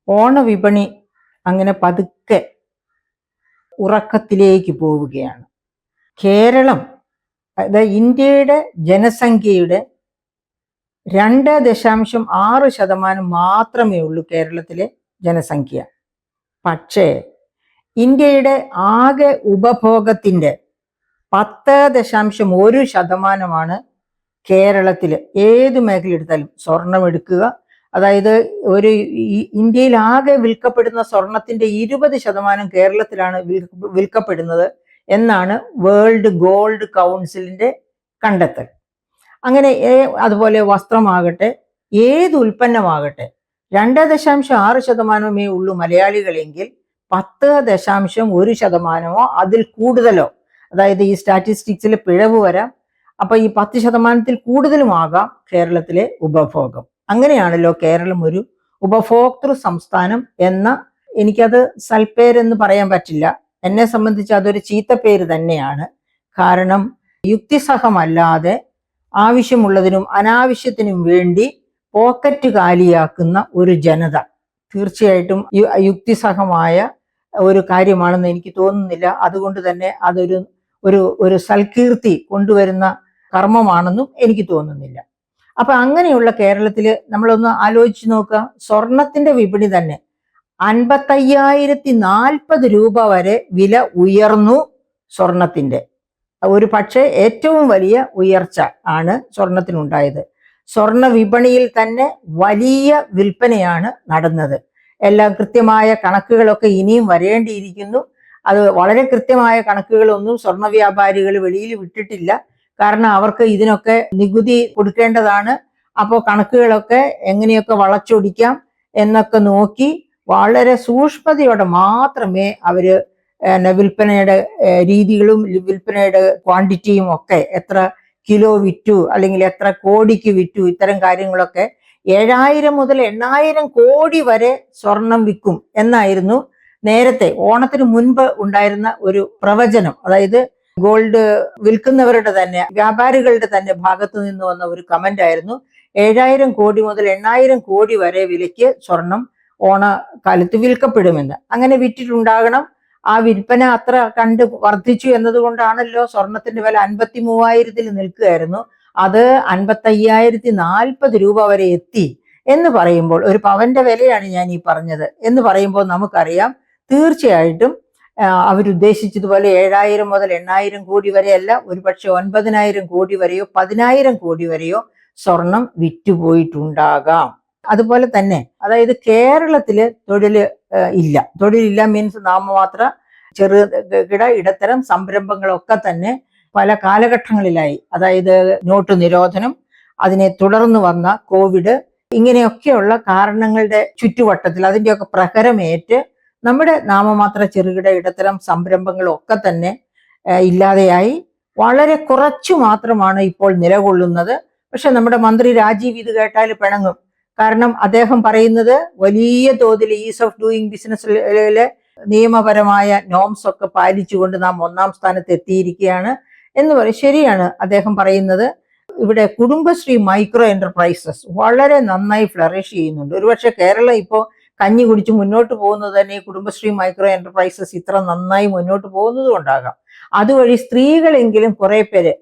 ഓണവിപണി അങ്ങനെ പതുക്കെ ഉറക്കത്തിലേക്ക് പോവുകയാണ്. കേരളം, അതായത് ഇന്ത്യയുടെ ജനസംഖ്യയുടെ 2.6% മാത്രമേ ഉള്ളൂ കേരളത്തിലെ ജനസംഖ്യ. പക്ഷേ ഇന്ത്യയുടെ ആകെ ഉപഭോഗത്തിൻ്റെ 10.1% കേരളത്തിൽ. ഏത് മേഖല എടുത്താലും, സ്വർണം എടുക്കുക, അതായത് ഇന്ത്യയിൽ ആകെ വിൽക്കപ്പെടുന്ന സ്വർണത്തിന്റെ 20% കേരളത്തിലാണ് വിൽക്കപ്പെടുന്നത് എന്നാണ് വേൾഡ് ഗോൾഡ് കൗൺസിലിന്റെ കണ്ടെത്തൽ. അങ്ങനെ അതുപോലെ വസ്ത്രമാകട്ടെ, ഏത് ഉൽപ്പന്നമാകട്ടെ, 2.6% ഉള്ളൂ മലയാളികളെങ്കിൽ 10.1% അതിൽ കൂടുതലോ, അതായത് ഈ സ്റ്റാറ്റിസ്റ്റിക്സിൽ പിഴവ് വരാം. അപ്പൊ ഈ 10% കൂടുതലുമാകാം കേരളത്തിലെ ഉപഭോഗം. അങ്ങനെയാണല്ലോ കേരളം ഒരു ഉപഭോക്തൃ സംസ്ഥാനം എന്ന, എനിക്കത് സൽപ്പേരെന്ന് പറയാൻ പറ്റില്ല, എന്നെ സംബന്ധിച്ച് അതൊരു ചീത്തപ്പേര് തന്നെയാണ്. കാരണം യുക്തിസഹമല്ലാതെ ആവശ്യമുള്ളതിനും അനാവശ്യത്തിനും വേണ്ടി പോക്കറ്റ് കാലിയാക്കുന്ന ഒരു ജനത തീർച്ചയായിട്ടും യുക്തിസഹമായ ഒരു കാര്യമാണെന്ന് എനിക്ക് തോന്നുന്നില്ല. അതുകൊണ്ട് തന്നെ അതൊരു ഒരു സൽകീർത്തി കൊണ്ടുവരുന്ന കർമ്മമാണെന്നും എനിക്ക് തോന്നുന്നില്ല. അപ്പൊ അങ്ങനെയുള്ള കേരളത്തിൽ നമ്മളൊന്ന് ആലോചിച്ച് നോക്കുക. സ്വർണത്തിന്റെ വിപണി തന്നെ 55,040 രൂപ വരെ വില ഉയർന്നു സ്വർണത്തിന്റെ. ഒരു പക്ഷേ ഏറ്റവും വലിയ ഉയർച്ച ആണ് സ്വർണത്തിനുണ്ടായത്. സ്വർണ വിപണിയിൽ തന്നെ വലിയ വിൽപ്പനയാണ് നടന്നത്. എല്ലാം കൃത്യമായ കണക്കുകളൊക്കെ ഇനിയും വരേണ്ടിയിരിക്കുന്നു. അത് വളരെ കൃത്യമായ കണക്കുകളൊന്നും സ്വർണ്ണ വ്യാപാരികൾ വെളിയിൽ വിട്ടിട്ടില്ല. കാരണം അവർക്ക് ഇതിനൊക്കെ നികുതി കൊടുക്കേണ്ടതാണ്. അപ്പോൾ കണക്കുകളൊക്കെ എങ്ങനെയൊക്കെ വളച്ചൊടിക്കാം എന്നൊക്കെ നോക്കി വളരെ സൂക്ഷ്മതയോടെ മാത്രമേ അവര് വിൽപ്പനയുടെ രീതികളും വിൽപ്പനയുടെ ക്വാണ്ടിറ്റിയും ഒക്കെ, എത്ര കിലോ വിറ്റു അല്ലെങ്കിൽ എത്ര കോടിക്ക് വിറ്റു, ഇത്തരം കാര്യങ്ങളൊക്കെ 7,000 മുതൽ 8,000 കോടി വരെ സ്വർണം വിൽക്കും എന്നായിരുന്നു നേരത്തെ ഓണത്തിന് മുൻപ് ഉണ്ടായിരുന്ന ഒരു പ്രവചനം. അതായത് ഗോൾഡ് വിൽക്കുന്നവരുടെ തന്നെ, വ്യാപാരികളുടെ തന്നെ ഭാഗത്തു നിന്ന് വന്ന ഒരു കമന്റ് ആയിരുന്നു 7,000 കോടി മുതൽ 8,000 കോടി വരെ വിലയ്ക്ക് സ്വർണം ഓണക്കാലത്ത് വിൽക്കപ്പെടുമെന്ന്. അങ്ങനെ വിറ്റിട്ടുണ്ടാകണം. ആ വിൽപ്പന അത്ര കണ്ട് വർദ്ധിച്ചു എന്നതുകൊണ്ടാണല്ലോ സ്വർണത്തിന്റെ വില 53,000 നിൽക്കുകയായിരുന്നു. അത് 55,040 രൂപ വരെ എത്തി എന്ന് പറയുമ്പോൾ, ഒരു പവന്റെ വിലയാണ് ഞാൻ ഈ പറഞ്ഞത് എന്ന് പറയുമ്പോൾ നമുക്കറിയാം തീർച്ചയായിട്ടും അവരുദ്ദേശിച്ചതുപോലെ 7,000 മുതൽ 8,000 കോടി വരെയല്ല, ഒരുപക്ഷെ 9,000 കോടി വരെയോ 10,000 കോടി വരെയോ സ്വർണം വിറ്റുപോയിട്ടുണ്ടാകാം. അതുപോലെ തന്നെ, അതായത് കേരളത്തില് തൊഴിലില്ല മീൻസ് നാമമാത്ര ചെറുകിട ഇടത്തരം സംരംഭങ്ങളൊക്കെ തന്നെ പല കാലഘട്ടങ്ങളിലായി, അതായത് നോട്ട് നിരോധനം, അതിനെ തുടർന്ന് വന്ന കോവിഡ്, ഇങ്ങനെയൊക്കെയുള്ള കാരണങ്ങളുടെ ചുറ്റുവട്ടത്തിൽ അതിൻ്റെയൊക്കെ പ്രഹരമേറ്റ് നമ്മുടെ നാമമാത്ര ചെറുകിട ഇടത്തരം സംരംഭങ്ങളൊക്കെ തന്നെ ഇല്ലാതെയായി. വളരെ കുറച്ചു മാത്രമാണ് ഇപ്പോൾ നിലകൊള്ളുന്നത്. പക്ഷെ നമ്മുടെ മന്ത്രി രാജീവ് ഇത് കേട്ടാൽ പിണങ്ങും. കാരണം അദ്ദേഹം പറയുന്നത് വലിയ തോതിൽ ഈസ് ഓഫ് ഡൂയിങ് ബിസിനസ്സിലെ നിയമപരമായ നോംസ് ഒക്കെ പാലിച്ചുകൊണ്ട് നാം 1-ാം സ്ഥാനത്ത് എത്തിയിരിക്കുകയാണ് എന്ന് പറയും. ശരിയാണ് അദ്ദേഹം പറയുന്നത്. ഇവിടെ കുടുംബശ്രീ മൈക്രോ എന്റർപ്രൈസസ് വളരെ നന്നായി ഫ്ലറിഷ് ചെയ്യുന്നുണ്ട്. ഒരുപക്ഷെ കേരളം ഇപ്പോൾ കഞ്ഞി കുടിച്ച് മുന്നോട്ട് പോകുന്നത് തന്നെ കുടുംബശ്രീ മൈക്രോ എന്റർപ്രൈസസ് ഇത്ര നന്നായി മുന്നോട്ട് പോകുന്നത് കൊണ്ടാകാം. അതുവഴി സ്ത്രീകളെങ്കിലും കുറെ പേര്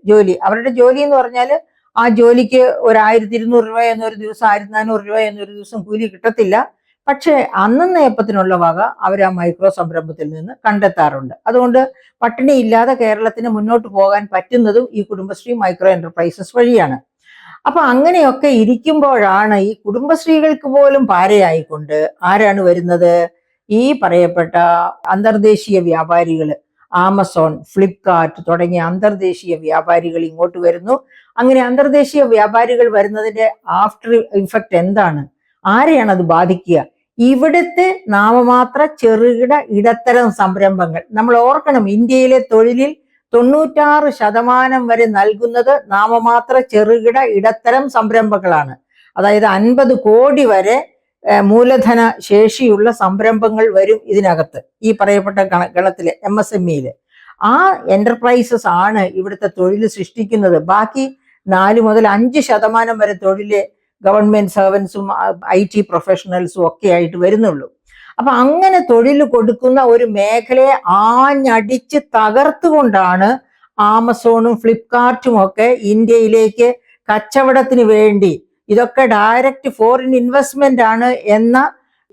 അവരുടെ ജോലി എന്ന് പറഞ്ഞാൽ ആ ജോലിക്ക് 1,200 രൂപ എന്നൊരു ദിവസം, 1,400 രൂപ എന്നൊരു ദിവസം കൂലി കിട്ടത്തില്ല. പക്ഷെ അന്നേപ്പത്തിനുള്ള വക അവർ ആ മൈക്രോ സംരംഭത്തിൽ നിന്ന് കണ്ടെത്താറുണ്ട്. അതുകൊണ്ട് പട്ടിണിയില്ലാതെ കേരളത്തിന് മുന്നോട്ട് പോകാൻ പറ്റുന്നതും ഈ കുടുംബശ്രീ മൈക്രോ എന്റർപ്രൈസസ് വഴിയാണ്. അപ്പൊ അങ്ങനെയൊക്കെ ഇരിക്കുമ്പോഴാണ് ഈ കുടുംബശ്രീകൾക്ക് പോലും പാരയായിക്കൊണ്ട് ആരാണ് വരുന്നത്? ഈ പറയപ്പെട്ട അന്തർദേശീയ വ്യാപാരികൾ, ആമസോൺ, ഫ്ലിപ്കാർട്ട് തുടങ്ങിയ അന്തർദേശീയ വ്യാപാരികൾ ഇങ്ങോട്ട് വരുന്നു. അങ്ങനെ അന്തർദേശീയ വ്യാപാരികൾ വരുന്നതിന്റെ ആഫ്റ്റർ ഇഫക്റ്റ് എന്താണ്? ആരെയാണ് അത് ബാധിക്കുക? ഇവിടുത്തെ നാമമാത്ര ചെറുകിട ഇടത്തരം സംരംഭങ്ങൾ. നമ്മൾ ഓർക്കണം, ഇന്ത്യയിലെ തൊഴിലിൽ 96% വരെ നൽകുന്നത് നാമമാത്ര ചെറുകിട ഇടത്തരം സംരംഭങ്ങളാണ്. അതായത് 50 കോടി വരെ മൂലധന ശേഷിയുള്ള സംരംഭങ്ങൾ വരും ഇതിനകത്ത്, ഈ പറയപ്പെട്ട ഗണത്തില് MSMEയില്. ആ എന്റർപ്രൈസസ് ആണ് ഇവിടുത്തെ തൊഴിൽ സൃഷ്ടിക്കുന്നത്. ബാക്കി 4 മുതൽ 5% വരെ തൊഴില് ഗവൺമെന്റ് സർവൻസും IT പ്രൊഫഷണൽസും ഒക്കെ ആയിട്ട് വരുന്നുള്ളൂ. അപ്പൊ അങ്ങനെ തൊഴിൽ കൊടുക്കുന്ന ഒരു മേഖലയെ ആഞ്ഞടിച്ച് തകർത്തുകൊണ്ടാണ് ആമസോണും ഫ്ലിപ്കാർട്ടും ഒക്കെ ഇന്ത്യയിലേക്ക് കച്ചവടത്തിന് വേണ്ടി, ഇതൊക്കെ ഡയറക്റ്റ് ഫോറിൻ ഇൻവെസ്റ്റ്മെന്റ് ആണ് എന്ന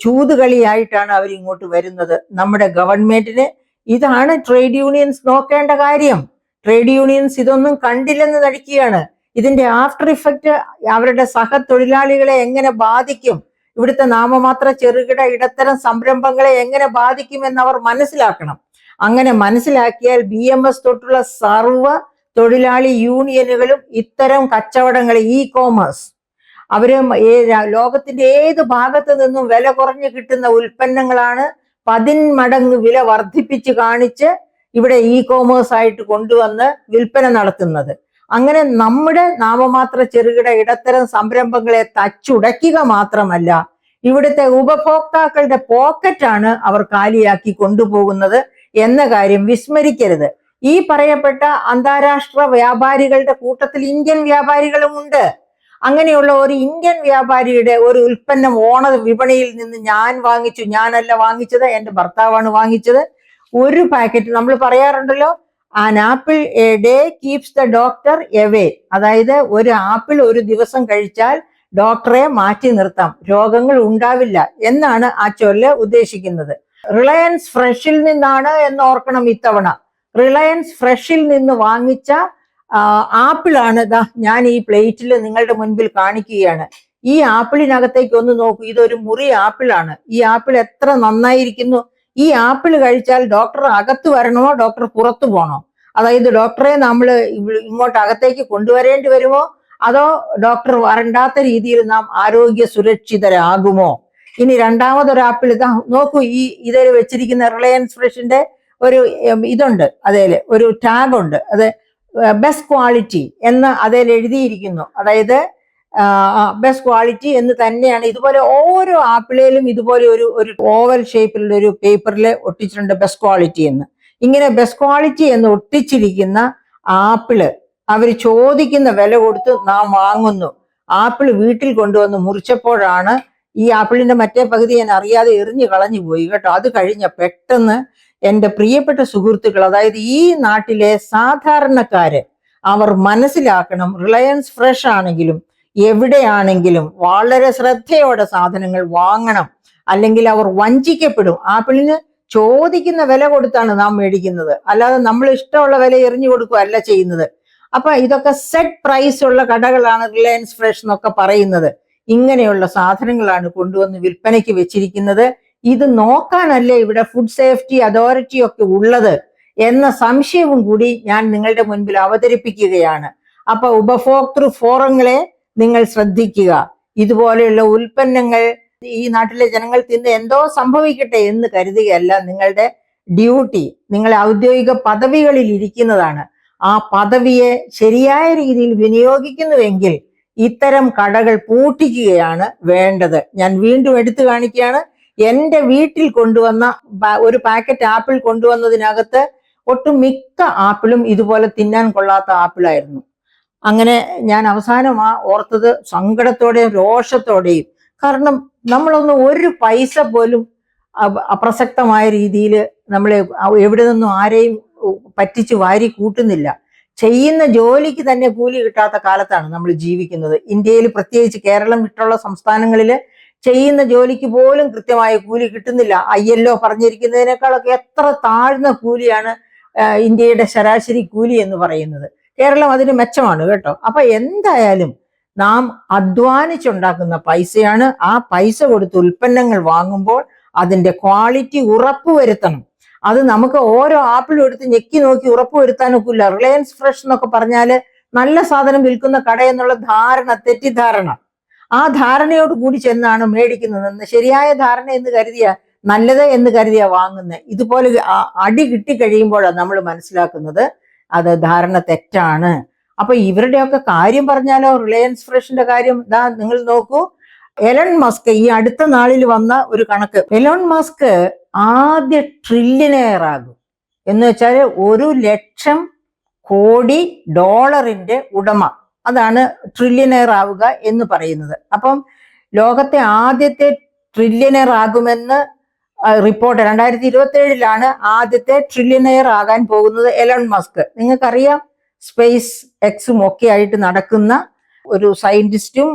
ചൂതുകളിയായിട്ടാണ് അവർ ഇങ്ങോട്ട് വരുന്നത്. നമ്മുടെ ഗവൺമെന്റിന് ഇതാണ് ട്രേഡ് യൂണിയൻസ് നോക്കേണ്ട കാര്യം. ട്രേഡ് യൂണിയൻസ് ഇതൊന്നും കണ്ടില്ലെന്ന് നടിക്കുകയാണ്. ഇതിന്റെ ആഫ്റ്റർ ഇഫക്റ്റ് അവരുടെ സഹതൊഴിലാളികളെ എങ്ങനെ ബാധിക്കും, ഇവിടുത്തെ നാമമാത്ര ചെറുകിട ഇടത്തരം സംരംഭങ്ങളെ എങ്ങനെ ബാധിക്കുമെന്ന് അവർ മനസ്സിലാക്കണം. അങ്ങനെ മനസ്സിലാക്കിയാൽ BMS തൊട്ടുള്ള സർവ്വ തൊഴിലാളി യൂണിയനുകളും ഇത്തരം കച്ചവടങ്ങൾ, കോമേഴ്സ്, അവര് ലോകത്തിന്റെ ഏത് ഭാഗത്ത് നിന്നും വില കുറഞ്ഞു കിട്ടുന്ന ഉൽപ്പന്നങ്ങളാണ് 10 മടങ്ങ് വില വർദ്ധിപ്പിച്ച് കാണിച്ച് ഇവിടെ കോമേഴ്സ് ആയിട്ട് കൊണ്ടുവന്ന് വിൽപ്പന നടത്തുന്നത്. അങ്ങനെ നമ്മുടെ നാമമാത്ര ചെറുകിട ഇടത്തരം സംരംഭങ്ങളെ തച്ചുടയ്ക്കുക മാത്രമല്ല, ഇവിടുത്തെ ഉപഭോക്താക്കളുടെ പോക്കറ്റാണ് അവർ കാലിയാക്കി കൊണ്ടുപോകുന്നത് എന്ന കാര്യം വിസ്മരിക്കരുത്. ഈ പറയപ്പെട്ട അന്താരാഷ്ട്ര വ്യാപാരികളുടെ കൂട്ടത്തിൽ ഇന്ത്യൻ വ്യാപാരികളും ഉണ്ട്. അങ്ങനെയുള്ള ഒരു ഇന്ത്യൻ വ്യാപാരിയുടെ ഒരു ഉൽപ്പന്നം ഓണ വിപണിയിൽ നിന്ന് ഞാൻ വാങ്ങിച്ചു, ഞാനല്ല വാങ്ങിച്ചത്, എൻ്റെ ഭർത്താവാണ് വാങ്ങിച്ചത്. ഒരു പാക്കറ്റ്, നമ്മൾ പറയാറുണ്ടല്ലോ, an apple A day keeps the doctor away, അതായത് ഒരു ആപ്പിൾ ഒരു ദിവസം കഴിച്ചാൽ ഡോക്ടറെ മാറ്റി നിർത്താം, രോഗങ്ങൾ ഉണ്ടാവില്ല എന്നാണ് ആ ചൊല്ല് ഉദ്ദേശിക്കുന്നത്. റിലയൻസ് ഫ്രഷിൽ നിന്നാണ് എന്ന് ഓർക്കണം ഇത്തവണ. റിലയൻസ് ഫ്രഷിൽ നിന്ന് വാങ്ങിച്ച ആപ്പിളാണ് ഞാൻ ഈ പ്ലേറ്റിൽ നിങ്ങളുടെ മുൻപിൽ കാണിക്കുകയാണ്. ഈ ആപ്പിളിനകത്തേക്ക് ഒന്ന് നോക്കൂ, ഇതൊരു മുറി ആപ്പിളാണ്. ഈ ആപ്പിൾ എത്ര നന്നായിരിക്കുന്നു. ഈ ആപ്പിൾ കഴിച്ചാൽ ഡോക്ടർ അകത്ത് വരണമോ ഡോക്ടർ പുറത്തു പോകണോ? അതായത് ഡോക്ടറെ നമ്മൾ ഇങ്ങോട്ട് അകത്തേക്ക് കൊണ്ടുവരേണ്ടി വരുമോ, അതോ ഡോക്ടർ വരണ്ടാത്ത രീതിയിൽ നാം ആരോഗ്യ സുരക്ഷിതരാകുമോ? ഇനി രണ്ടാമതൊരു ആപ്പിൾ നോക്കൂ, ഇതിൽ വെച്ചിരിക്കുന്ന റിലയൻസ് ഫ്രഷിന്റെ ഒരു ഇതുണ്ട്, അതേല് ഒരു ടാഗ് ഉണ്ട്, അത് ബെസ്റ്റ് ക്വാളിറ്റി എന്ന് അതിൽ എഴുതിയിരിക്കുന്നു. അതായത് ബെസ്റ്റ് ക്വാളിറ്റി എന്ന് തന്നെയാണ്. ഇതുപോലെ ഓരോ ആപ്പിളിലും ഇതുപോലെ ഒരു ഓവൽ ഷേപ്പിലുള്ള ഒരു പേപ്പറിൽ ഒട്ടിച്ചിട്ടുണ്ട് ബെസ്റ്റ് ക്വാളിറ്റി എന്ന്. ഇങ്ങനെ ബെസ്റ്റ് ക്വാളിറ്റി എന്ന് ഒട്ടിച്ചിരിക്കുന്ന ആപ്പിള് അവർ ചോദിക്കുന്ന വില കൊടുത്ത് നാം വാങ്ങുന്നു. ആപ്പിള് വീട്ടിൽ കൊണ്ടുവന്ന് മുറിച്ചപ്പോഴാണ് ഈ ആപ്പിളിന്റെ മറ്റേ പകുതി ഞാൻ അറിയാതെ എറിഞ്ഞു കളഞ്ഞു പോയി കേട്ടോ. അത് കഴിഞ്ഞ പെട്ടെന്ന് എൻ്റെ പ്രിയപ്പെട്ട സുഹൃത്തുക്കൾ, അതായത് ഈ നാട്ടിലെ സാധാരണക്കാര്, അവർ മനസ്സിലാക്കണം, റിലയൻസ് ഫ്രഷ് ആണെങ്കിലും എവിടെയാണെങ്കിലും വളരെ ശ്രദ്ധയോടെ സാധനങ്ങൾ വാങ്ങണം, അല്ലെങ്കിൽ അവർ വഞ്ചിക്കപ്പെടും. ആപ്പിളിന് ചോദിക്കുന്ന വില കൊടുത്താണ് നാം മേടിക്കുന്നത്, അല്ലാതെ നമ്മൾ ഇഷ്ടമുള്ള വില എറിഞ്ഞു കൊടുക്കുകയല്ല ചെയ്യുന്നത്. അപ്പൊ ഇതൊക്കെ സെറ്റ് പ്രൈസ് ഉള്ള കടകളാണ് റിലയൻസ് ഫ്രഷ് എന്നൊക്കെ പറയുന്നത്. ഇങ്ങനെയുള്ള സാധനങ്ങളാണ് കൊണ്ടുവന്ന് വിൽപ്പനയ്ക്ക് വെച്ചിരിക്കുന്നത്. ഇത് നോക്കാനല്ലേ ഇവിടെ ഫുഡ് സേഫ്റ്റി അതോറിറ്റി ഒക്കെ ഉള്ളത് എന്ന സംശയവും കൂടി ഞാൻ നിങ്ങളുടെ മുൻപിൽ അവതരിപ്പിക്കുകയാണ്. അപ്പൊ ഉപഭോക്തൃ ഫോറങ്ങളെ നിങ്ങൾ ശ്രദ്ധിക്കുക. ഇതുപോലെയുള്ള ഉൽപ്പന്നങ്ങൾ ഈ നാട്ടിലെ ജനങ്ങൾ തിന്ന് എന്തോ സംഭവിക്കട്ടെ എന്ന് കരുതുകയല്ല. നിങ്ങളുടെ ഡ്യൂട്ടി, നിങ്ങളെ ഔദ്യോഗിക പദവികളിൽ ഇരിക്കുന്നതാണ്. ആ പദവിയെ ശരിയായ രീതിയിൽ വിനിയോഗിക്കുന്നുവെങ്കിൽ ഇത്തരം കടകൾ പൂട്ടിക്കുകയാണ് വേണ്ടത്. ഞാൻ വീണ്ടും എടുത്തു കാണിക്കുകയാണ്. എൻ്റെ വീട്ടിൽ കൊണ്ടുവന്ന ഒരു പാക്കറ്റ് ആപ്പിൾ കൊണ്ടുവന്നതിനകത്ത് ഒട്ടുമിക്ക ആപ്പിളും ഇതുപോലെ തിന്നാൻ കൊള്ളാത്ത ആപ്പിളായിരുന്നു. അങ്ങനെ ഞാൻ അവസാനം ഓർത്തത് സങ്കടത്തോടെയും രോഷത്തോടെയും. കാരണം നമ്മളൊന്നും ഒരു പൈസ പോലും അപ്രസക്തമായ രീതിയിൽ നമ്മൾ എവിടെ നിന്നും ആരെയും പറ്റിച്ച് വാരി കൂട്ടുന്നില്ല. ചെയ്യുന്ന ജോലിക്ക് തന്നെ കൂലി കിട്ടാത്ത കാലത്താണ് നമ്മൾ ജീവിക്കുന്നത്. ഇന്ത്യയിൽ, പ്രത്യേകിച്ച് കേരളം വിട്ടുള്ള സംസ്ഥാനങ്ങളിൽ ചെയ്യുന്ന ജോലിക്ക് പോലും കൃത്യമായ കൂലി കിട്ടുന്നില്ല. ILO പറഞ്ഞിരിക്കുന്നതിനേക്കാളൊക്കെ എത്ര താഴ്ന്ന കൂലിയാണ് ഇന്ത്യയുടെ ശരാശരി കൂലി എന്ന് പറയുന്നത്. കേരളം അതിന് മെച്ചമാണ് കേട്ടോ. അപ്പൊ എന്തായാലും നാം അധ്വാനിച്ചുണ്ടാക്കുന്ന പൈസയാണ്. ആ പൈസ കൊടുത്ത് ഉൽപ്പന്നങ്ങൾ വാങ്ങുമ്പോൾ അതിന്റെ ക്വാളിറ്റി ഉറപ്പുവരുത്തണം. അത് നമുക്ക് ഓരോ ആപ്പിളും എടുത്ത് ഞെക്കി നോക്കി ഉറപ്പുവരുത്താനൊക്കില്ല. റിലയൻസ് ഫ്രഷ് എന്നൊക്കെ പറഞ്ഞാല് നല്ല സാധനം വിൽക്കുന്ന കട എന്നുള്ള ധാരണ, തെറ്റിദ്ധാരണ, ആ ധാരണയോട് കൂടി ചെന്നാണ് മേടിക്കുന്നതെന്ന്. ശരിയായ ധാരണ എന്ന് കരുതിയ, നല്ലത് എന്ന് കരുതിയ വാങ്ങുന്നത്. ഇതുപോലെ അടി കിട്ടിക്കഴിയുമ്പോഴാണ് നമ്മൾ മനസ്സിലാക്കുന്നത് അത് ധാരണ തെറ്റാണ്. അപ്പൊ ഇവരുടെയൊക്കെ കാര്യം പറഞ്ഞാലോ, റിലയൻസ് ഫ്രഷിന്റെ കാര്യം നിങ്ങൾ നോക്കൂ. എലൺ മസ്ക് ഈ അടുത്ത നാളിൽ വന്ന ഒരു കണക്ക്, എലോൺ മസ്ക് ആദ്യ ട്രില്യനെയർ ആകും എന്ന് വെച്ചാൽ $1,00,000 കോടി ഉടമ. അതാണ് ട്രില്യനെയർ ആവുക എന്ന് പറയുന്നത്. അപ്പം ലോകത്തെ ആദ്യത്തെ ട്രില്യനെയർ ആകുമെന്ന് റിപ്പോർട്ട് 2027 ആദ്യത്തെ ട്രില്യനെയർ ആകാൻ പോകുന്നത് എലൺ മസ്ക്. നിങ്ങൾക്കറിയാം, സ്പേസ് എക്സും ഒക്കെ ആയിട്ട് നടക്കുന്ന ഒരു സയന്റിസ്റ്റും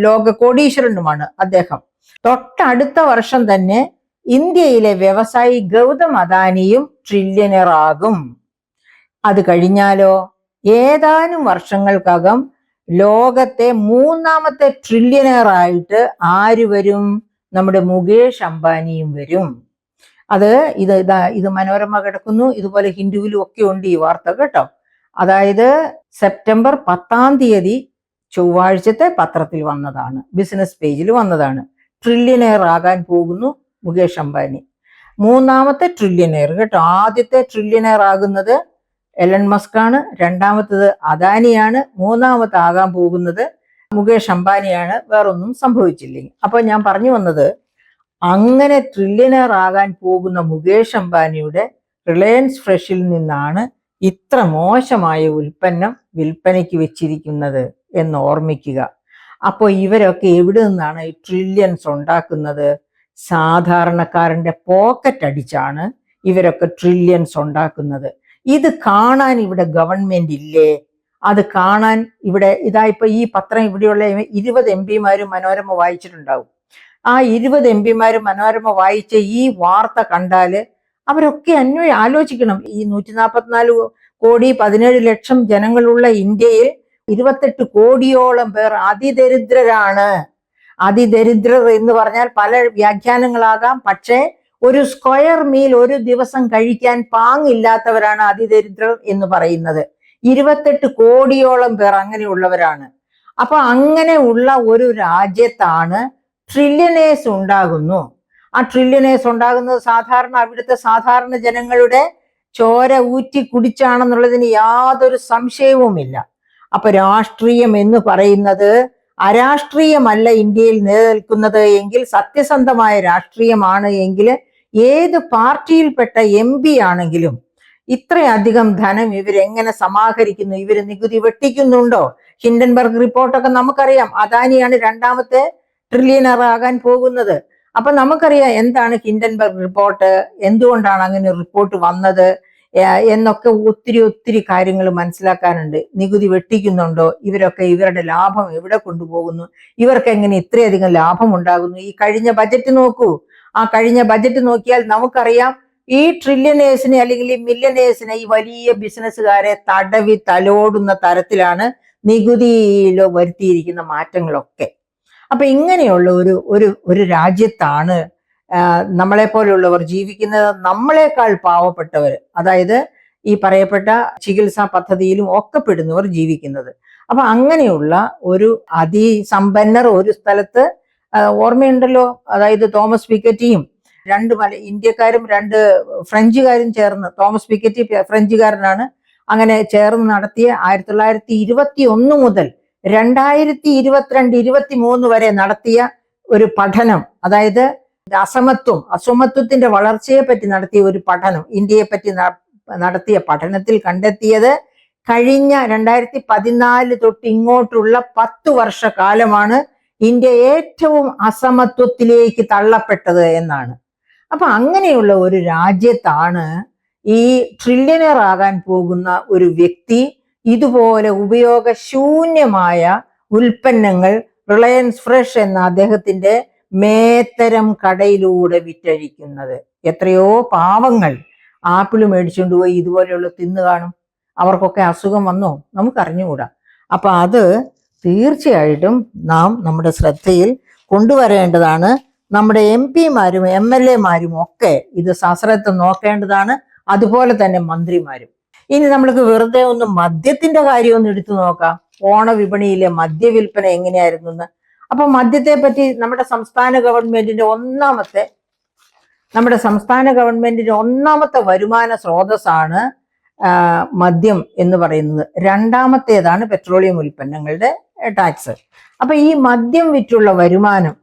ലോക കോടീശ്വരനുമാണ് അദ്ദേഹം. തൊട്ടടുത്ത വർഷം തന്നെ ഇന്ത്യയിലെ വ്യവസായി ഗൗതം അദാനിയും ട്രില്യനെയർ ആകും. അത് കഴിഞ്ഞാലോ ഏതാനും വർഷങ്ങൾക്കകം ലോകത്തെ 3ാമത്തെ ട്രില്യനെയർ ആയിട്ട് ആര് വരും? നമ്മുടെ മുകേഷ് അംബാനിയും വരും. ഇത് മനോരമ കിടക്കുന്നു, ഇതുപോലെ ഹിന്ദുവിലും ഒക്കെ ഉണ്ട് ഈ വാർത്ത കേട്ടോ. അതായത് സെപ്റ്റംബർ 10 ചൊവ്വാഴ്ചത്തെ പത്രത്തിൽ വന്നതാണ്, ബിസിനസ് പേജിൽ വന്നതാണ്. ട്രില്യനെയർ ആകാൻ പോകുന്നു മുകേഷ് അംബാനി, 3ാമത്തെ ട്രില്യനെയർ കേട്ടോ. ആദ്യത്തെ ട്രില്യനെയർ ആകുന്നത് എലൺ മസ്ക് ആണ്, 2ാമത്തത് അദാനിയാണ്, 3ാമത്തെ ആകാൻ പോകുന്നത് മുകേഷ് അംബാനിയാണ്, വേറൊന്നും സംഭവിച്ചില്ലെങ്കിൽ. അപ്പൊ ഞാൻ പറഞ്ഞു വന്നത്, അങ്ങനെ ട്രില്യനെയർ ആകാൻ പോകുന്ന മുകേഷ് അംബാനിയുടെ റിലയൻസ് ഫ്രഷിൽ നിന്നാണ് ഇത്ര മോശമായ ഉൽപ്പന്നം വിൽപ്പനയ്ക്ക് വെച്ചിരിക്കുന്നത് എന്ന് ഓർമ്മിക്കുക. അപ്പോൾ ഇവരൊക്കെ എവിടെ നിന്നാണ് ഈ ട്രില്യൻസ് ഉണ്ടാക്കുന്നത്? സാധാരണക്കാരന്റെ പോക്കറ്റ് അടിച്ചാണ് ഇവരൊക്കെ ട്രില്യൻസ് ഉണ്ടാക്കുന്നത്. ഇത് കാണാൻ ഇവിടെ ഗവൺമെന്റ് ഇല്ലേ? അത് കാണാൻ ഇവിടെ ഇപ്പൊ ഈ പത്രം ഇവിടെയുള്ള 20 MP മനോരമ വായിച്ചിട്ടുണ്ടാവും. ആ 20 MP മനോരമ വായിച്ച ഈ വാർത്ത കണ്ടാല് അവരൊക്കെ ആലോചിക്കണം. ഈ 144 കോടി 17 ലക്ഷം ജനങ്ങളുള്ള ഇന്ത്യയിൽ 28 കോടിയോളം പേർ അതിദരിദ്രരാണ്. അതിദരിദ്രർ എന്ന് പറഞ്ഞാൽ പല വ്യാഖ്യാനങ്ങളാകാം. പക്ഷേ ഒരു സ്ക്വയർ മീൽ ഒരു ദിവസം കഴിക്കാൻ പാങ്ങില്ലാത്തവരാണ് അതിദരിദ്രർ എന്ന് പറയുന്നത്. 28 കോടിയോളം പേർ അങ്ങനെയുള്ളവരാണ്. അപ്പൊ അങ്ങനെയുള്ള ഒരു രാജ്യത്താണ് ട്രില്യനേഴ്സ് ഉണ്ടാകുന്നു. ആ ട്രില്യനേഴ്സ് ഉണ്ടാകുന്നത് അവിടുത്തെ സാധാരണ ജനങ്ങളുടെ ചോര ഊറ്റി കുടിച്ചാണെന്നുള്ളതിന് യാതൊരു സംശയവുമില്ല. അപ്പൊ രാഷ്ട്രീയം എന്ന് പറയുന്നത് അരാഷ്ട്രീയമല്ല ഇന്ത്യയിൽ നിലനിൽക്കുന്നത് എങ്കിൽ, സത്യസന്ധമായ രാഷ്ട്രീയമാണ് എങ്കിൽ, ഏത് പാർട്ടിയിൽപ്പെട്ട MP ആണെങ്കിലും ഇത്രയധികം ധനം ഇവരെങ്ങനെ സമാഹരിക്കുന്നു? ഇവര് നികുതി വെട്ടിക്കുന്നുണ്ടോ? ഹിൻഡൻബർഗ് റിപ്പോർട്ടൊക്കെ നമുക്കറിയാം. അദാനിയാണ് 2ാമത്തെ ട്രില്യനർ ആകാൻ പോകുന്നത്. അപ്പൊ നമുക്കറിയാം എന്താണ് ഹിൻഡൻബർഗ് റിപ്പോർട്ട്, എന്തുകൊണ്ടാണ് അങ്ങനെ റിപ്പോർട്ട് വന്നത് എന്നൊക്കെ ഒത്തിരി കാര്യങ്ങൾ മനസ്സിലാക്കാനുണ്ട്. നികുതി വെട്ടിക്കുന്നുണ്ടോ? ഇവരുടെ ലാഭം എവിടെ കൊണ്ടുപോകുന്നു? ഇവർക്ക് എങ്ങനെ ഇത്രയധികം ലാഭം ഉണ്ടാകുന്നു? ഈ കഴിഞ്ഞ ബജറ്റ് നോക്കൂ. ആ കഴിഞ്ഞ ബജറ്റ് നോക്കിയാൽ നമുക്കറിയാം ഈ ട്രില്യനേഴ്സിനെ അല്ലെങ്കിൽ ഈ മില്യനേഴ്സിനെ, ഈ വലിയ ബിസിനസ്സുകാരെ തലോടുന്ന തരത്തിലാണ് നികുതിയിലോ വരുത്തിയിരിക്കുന്ന മാറ്റങ്ങളൊക്കെ. അപ്പൊ ഇങ്ങനെയുള്ള ഒരു രാജ്യത്താണ് നമ്മളെ പോലെയുള്ളവർ ജീവിക്കുന്നത്. നമ്മളെക്കാൾ പാവപ്പെട്ടവർ, അതായത് ഈ പറയപ്പെട്ട ചികിത്സാ പദ്ധതിയിലും ഒക്കെ പെടുന്നവർ ജീവിക്കുന്നത്. അപ്പൊ അങ്ങനെയുള്ള ഒരു അതിസമ്പന്നർ ഒരു സ്ഥലത്ത്, ഓർമ്മയുണ്ടല്ലോ, അതായത് തോമസ് പിക്കറ്റിയും 2 ഇന്ത്യക്കാരും 2 ഫ്രഞ്ചുകാരും ചേർന്ന്, തോമസ് പിക്കറ്റി ഫ്രഞ്ചുകാരനാണ്, അങ്ങനെ ചേർന്ന് നടത്തിയ 1921 മുതൽ 2022-23 വരെ നടത്തിയ ഒരു പഠനം, അതായത് അസമത്വത്തിന്റെ വളർച്ചയെ പറ്റി നടത്തിയ ഒരു പഠനം, ഇന്ത്യയെ പറ്റി നടത്തിയ പഠനത്തിൽ കണ്ടെത്തിയത് കഴിഞ്ഞ 2014 തൊട്ട് ഇങ്ങോട്ടുള്ള 10 വർഷക്കാലമാണ് ഇന്ത്യ ഏറ്റവും അസമത്വത്തിലേക്ക് തള്ളപ്പെട്ടത് എന്നാണ്. അപ്പൊ അങ്ങനെയുള്ള ഒരു രാജ്യത്താണ് ഈ ട്രില്യനർ ആകാൻ പോകുന്ന ഒരു വ്യക്തി ഇതുപോലെ ഉപയോഗശൂന്യമായ ഉൽപ്പന്നങ്ങൾ റിലയൻസ് ഫ്രഷ് എന്ന അദ്ദേഹത്തിന്റെ മേത്തരം കടയിലൂടെ വിറ്റഴിക്കുന്നത്. എത്രയോ പാവങ്ങൾ ആപ്പിൾ മേടിച്ചുകൊണ്ട് പോയി ഇതുപോലെയുള്ള തിന്നു കാണും. അവർക്കൊക്കെ അസുഖം വന്നോ? നമുക്കറിഞ്ഞുകൂടാ. അപ്പൊ അത് തീർച്ചയായിട്ടും നാം നമ്മുടെ ശ്രദ്ധയിൽ കൊണ്ടുവരേണ്ടതാണ്. നമ്മുടെ MP-മാരും MLA-മാരും ഒക്കെ ഇത് സശ്രദ്ധം നോക്കേണ്ടതാണ്. അതുപോലെ തന്നെ മന്ത്രിമാരും. ഇനി നമ്മൾക്ക് വെറുതെ ഒന്ന് മദ്യത്തിന്റെ കാര്യം ഒന്ന് എടുത്തു നോക്കാം. ഓണവിപണിയിലെ മദ്യവിൽപ്പന എങ്ങനെയായിരുന്നു എന്ന്. അപ്പൊ മദ്യത്തെ പറ്റി നമ്മുടെ സംസ്ഥാന ഗവൺമെന്റിന്റെ ഒന്നാമത്തെ വരുമാന സ്രോതസ്സാണ് മദ്യം എന്ന് പറയുന്നത്. 2ാമത്തേതാണ് പെട്രോളിയം ഉൽപ്പന്നങ്ങളുടെ ടാക്സ്. അപ്പൊ ഈ മദ്യം വിറ്റുള്ള വരുമാനം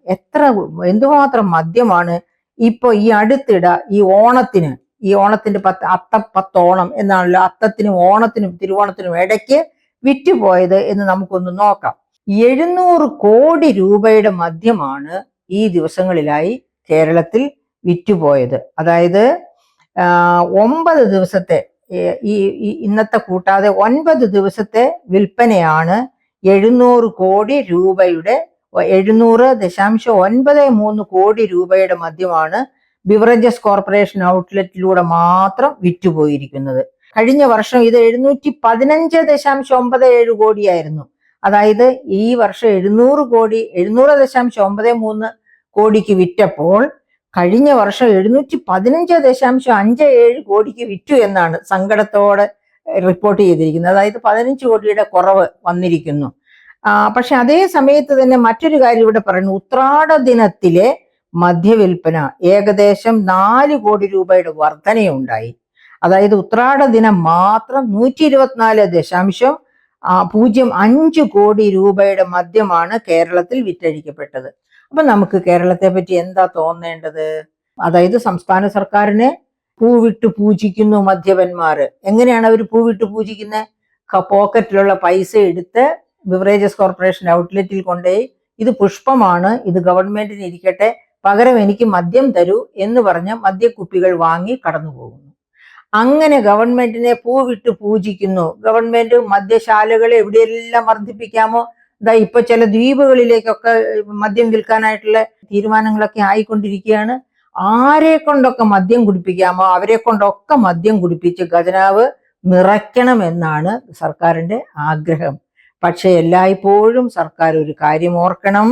എന്തുമാത്രം മദ്യമാണ് ഇപ്പൊ ഈ അടുത്തിട ഈ ഓണത്തിന്റെ 10 ഓണം എന്നാണല്ലോ, അത്തത്തിനും ഓണത്തിനും തിരുവോണത്തിനും ഇടയ്ക്ക് വിറ്റുപോയത് എന്ന് നമുക്കൊന്ന് നോക്കാം. 700 കോടി രൂപയുടെ മദ്യമാണ് ഈ ദിവസങ്ങളിലായി കേരളത്തിൽ വിറ്റുപോയത്. അതായത് 9 ദിവസത്തെ ഈ ഇന്നത്തെ കൂട്ടാതെ 9 ദിവസത്തെ വിൽപ്പനയാണ് 700 കോടി രൂപയുടെ 700.93 കോടി രൂപയുടെ മദ്യമാണ് ബിവറേജസ് കോർപ്പറേഷൻ ഔട്ട്ലെറ്റിലൂടെ മാത്രം വിറ്റുപോയിരിക്കുന്നത്. കഴിഞ്ഞ വർഷം ഇത് 715.97 കോടിയായിരുന്നു. അതായത് ഈ വർഷം 700.93 കോടിക്ക് വിറ്റപ്പോൾ കഴിഞ്ഞ വർഷം 715.57 കോടിക്ക് വിറ്റു എന്നാണ് സങ്കടത്തോടെ റിപ്പോർട്ട് ചെയ്തിരിക്കുന്നത്. അതായത് 15 കോടിയുടെ കുറവ് വന്നിരിക്കുന്നു. പക്ഷെ അതേ സമയത്ത് തന്നെ മറ്റൊരു കാര്യം ഇവിടെ പറയുന്നു. ഉത്രാട ദിനത്തിലെ മദ്യവിൽപ്പന ഏകദേശം 4 കോടി രൂപയുടെ വർധനയുണ്ടായി. അതായത് ഉത്രാട ദിനം മാത്രം 124.05 കോടി രൂപയുടെ മദ്യമാണ് കേരളത്തിൽ വിറ്റഴിക്കപ്പെട്ടത്. അപ്പൊ നമുക്ക് കേരളത്തെ പറ്റി എന്താ തോന്നേണ്ടത്? അതായത് സംസ്ഥാന സർക്കാരിനെ പൂവിട്ട് പൂജിക്കുന്നു മദ്യപന്മാര്. എങ്ങനെയാണ് അവർ പൂവിട്ട് പൂജിക്കുന്നത്? പോക്കറ്റിലുള്ള പൈസ എടുത്ത് ബിവറേജസ് കോർപ്പറേഷൻ ഔട്ട്ലെറ്റിൽ കൊണ്ടുപോയി ഇത് പുഷ്പമാണ്, ഇത് ഗവൺമെന്റിന് ഇരിക്കട്ടെ, പകരം എനിക്ക് മദ്യം തരൂ എന്ന് പറഞ്ഞ് മദ്യക്കുപ്പികൾ വാങ്ങി കടന്നു പോകുന്നു. അങ്ങനെ ഗവൺമെന്റിനെ പൂവിട്ട് പൂജിക്കുന്നു. ഗവൺമെന്റ് മദ്യശാലകളെ എവിടെയെല്ലാം വർദ്ധിപ്പിക്കാമോ, ഇപ്പൊ ചില ദ്വീപുകളിലേക്കൊക്കെ മദ്യം വിൽക്കാനായിട്ടുള്ള തീരുമാനങ്ങളൊക്കെ ആയിക്കൊണ്ടിരിക്കുകയാണ്. ആരെ കൊണ്ടൊക്കെ മദ്യം കുടിപ്പിക്കാമോ അവരെ കൊണ്ടൊക്കെ മദ്യം കുടിപ്പിച്ച് ഖജനാവ് നിറയ്ക്കണമെന്നാണ് സർക്കാരിന്റെ ആഗ്രഹം. പക്ഷെ എല്ലായ്പ്പോഴും സർക്കാർ ഒരു കാര്യം ഓർക്കണം.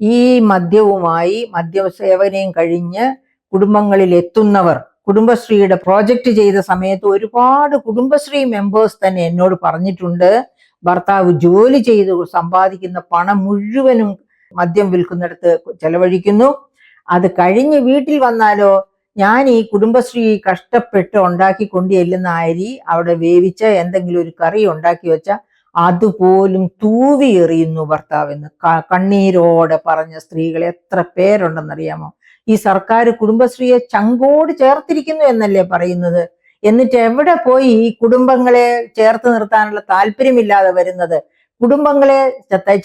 ഈ മദ്യവുമായി മദ്യസേവനയും കഴിഞ്ഞ് കുടുംബങ്ങളിൽ എത്തുന്നവർ കുടുംബശ്രീയുടെ പ്രോജക്റ്റ് ചെയ്ത സമയത്ത് ഒരുപാട് കുടുംബശ്രീ മെമ്പേഴ്സ് തന്നെ എന്നോട് പറഞ്ഞിട്ടുണ്ട്, ഭർത്താവ് ജോലി ചെയ്ത് സമ്പാദിക്കുന്ന പണം മുഴുവനും മദ്യം വിൽക്കുന്നിടത്ത് ചെലവഴിക്കുന്നു. അത് കഴിഞ്ഞ് വീട്ടിൽ വന്നാലോ ഞാൻ ഈ കുടുംബശ്രീ കഷ്ടപ്പെട്ട് ഉണ്ടാക്കി കൊണ്ടുചെല്ലുന്ന അരി അവിടെ വേവിച്ച എന്തെങ്കിലും ഒരു കറി ഉണ്ടാക്കി വെച്ച അതുപോലും തൂവി എറിയുന്നു ഭർത്താവെന്ന് കണ്ണീരോടെ പറഞ്ഞ സ്ത്രീകൾ എത്ര പേരുണ്ടെന്നറിയാമോ? ഈ സർക്കാർ കുടുംബശ്രീയെ ചങ്കോട് ചേർത്തിരിക്കുന്നു എന്നല്ലേ പറയുന്നത്? എന്നിട്ട് എവിടെ പോയി ഈ കുടുംബങ്ങളെ ചേർത്ത് നിർത്താനുള്ള താല്പര്യമില്ലാതെ വരുന്നത്? കുടുംബങ്ങളെ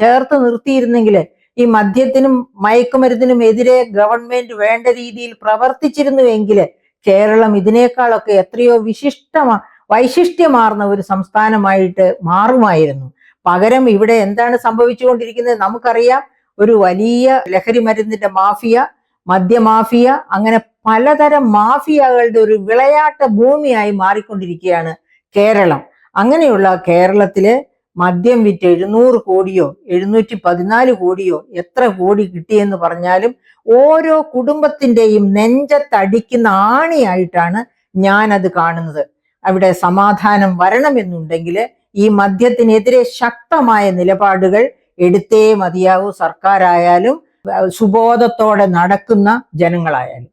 ചേർത്ത് നിർത്തിയിരുന്നെങ്കിൽ ഈ മദ്യത്തിനും മയക്കുമരുന്നിനും എതിരെ ഗവൺമെന്റ് വേണ്ട രീതിയിൽ പ്രവർത്തിച്ചിരുന്നുവെങ്കിൽ കേരളം ഇതിനേക്കാളൊക്കെ എത്രയോ വൈശിഷ്ട്യമാർന്ന ഒരു സംസ്ഥാനമായിട്ട് മാറുമായിരുന്നു. പകരം ഇവിടെ എന്താണ് സംഭവിച്ചുകൊണ്ടിരിക്കുന്നത് നമുക്കറിയാം. ഒരു വലിയ ലഹരി മരുന്നിന്റെ മാഫിയ, മദ്യമാഫിയ, അങ്ങനെ പലതരം മാഫിയകളുടെ ഒരു വിളയാട്ട ഭൂമിയായി മാറിക്കൊണ്ടിരിക്കുകയാണ് കേരളം. അങ്ങനെയുള്ള കേരളത്തില് മദ്യം വിറ്റ് 700 കോടിയോ 714 കോടിയോ എത്ര കോടി കിട്ടിയെന്ന് പറഞ്ഞാലും ഓരോ കുടുംബത്തിന്റെയും നെഞ്ചത്തടിക്കുന്ന ആണിയായിട്ടാണ് ഞാനത് കാണുന്നത്. അവിടെ സമാധാനം വരണമെന്നുണ്ടെങ്കിൽ ഈ മദ്യത്തിനെതിരെ ശക്തമായ നിലപാടുകൾ എടുത്തേ മതിയാവൂ, സർക്കാരായാലും സുബോധത്തോടെ നടക്കുന്ന ജനങ്ങളായാലും.